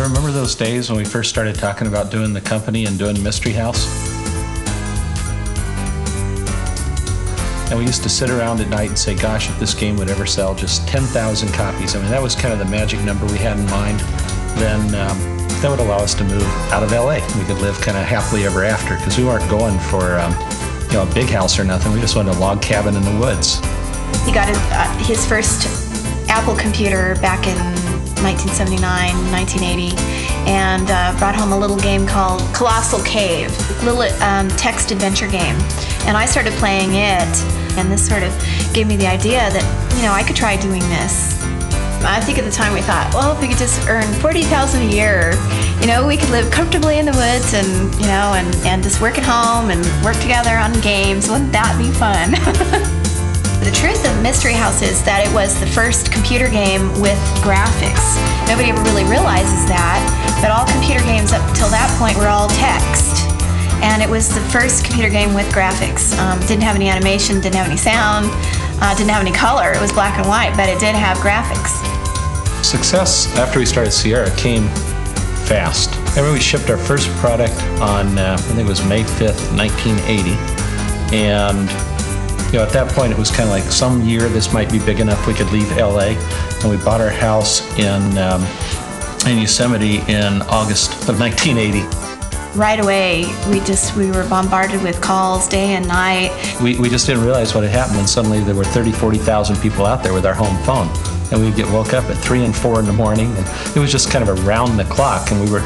remember those days when we first started talking about doing the company and doing Mystery House. And we used to sit around at night and say, gosh, if this game would ever sell just 10,000 copies. I mean, that was kind of the magic number we had in mind. Then that would allow us to move out of LA. We could live kind of happily ever after, because we weren't going for a big house or nothing. We just wanted a log cabin in the woods. He got his first Apple computer back in 1979, 1980, and brought home a little game called Colossal Cave, a little text adventure game. And I started playing it, and this sort of gave me the idea that, I could try doing this. I think at the time we thought, well, if we could just earn $40,000 a year, we could live comfortably in the woods and, and just work at home and work together on games. Wouldn't that be fun? The truth of Mystery House is that it was the first computer game with graphics. Nobody ever really realizes that, but all computer games up till that point were all text. And it was the first computer game with graphics. Didn't have any animation, didn't have any sound, didn't have any color. It was black and white, but it did have graphics. Success after we started Sierra came fast. I remember we shipped our first product on, I think it was May 5th, 1980. And at that point it was kind of like, some year this might be big enough we could leave LA. And we bought our house in Yosemite in August of 1980. Right away, we were bombarded with calls day and night. We just didn't realize what had happened, and suddenly there were 30,000, 40,000 people out there with our home phone. And we'd get woke up at 3 and 4 in the morning, and it was just kind of around the clock, and we were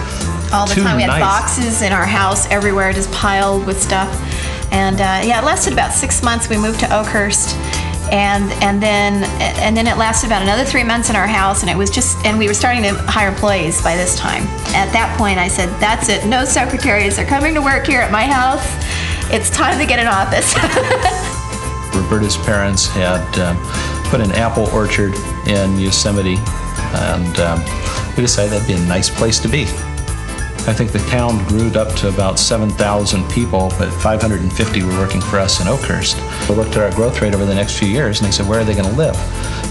all the time. We had boxes in our house everywhere, just piled with stuff. And it lasted about 6 months. We moved to Oakhurst, and then it lasted about another 3 months in our house, and we were starting to hire employees by this time. At that point, I said, that's it. No secretaries are coming to work here at my house. It's time to get an office. Roberta's parents had put an apple orchard in Yosemite, and we decided that'd be a nice place to be. I think the town grew up to about 7,000 people, but 550 were working for us in Oakhurst. We looked at our growth rate over the next few years, and they said, where are they going to live?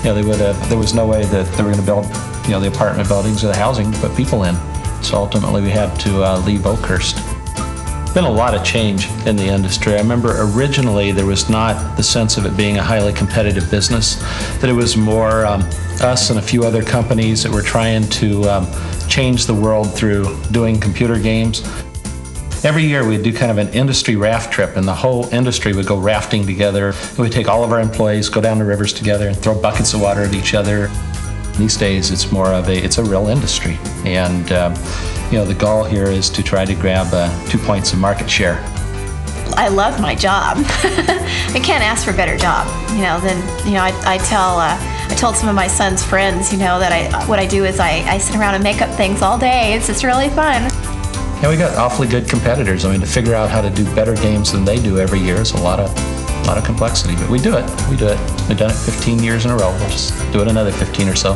There was no way that they were going to build, the apartment buildings or the housing to put people in. So ultimately we had to leave Oakhurst. Been a lot of change in the industry. I remember originally there was not the sense of it being a highly competitive business, that it was more us and a few other companies that were trying to change the world through doing computer games. Every year we'd do kind of an industry raft trip, and the whole industry would go rafting together. We'd take all of our employees, go down the rivers together and throw buckets of water at each other. These days it's more of it's a real industry, and the goal here is to try to grab 2 points of market share. I love my job. I can't ask for a better job. I told some of my son's friends, that what I do is I sit around and make up things all day. It's really fun. Yeah, we got awfully good competitors. I mean, to figure out how to do better games than they do every year is a lot of complexity, but we do it. We've done it 15 years in a row. We'll just do it another 15 or so.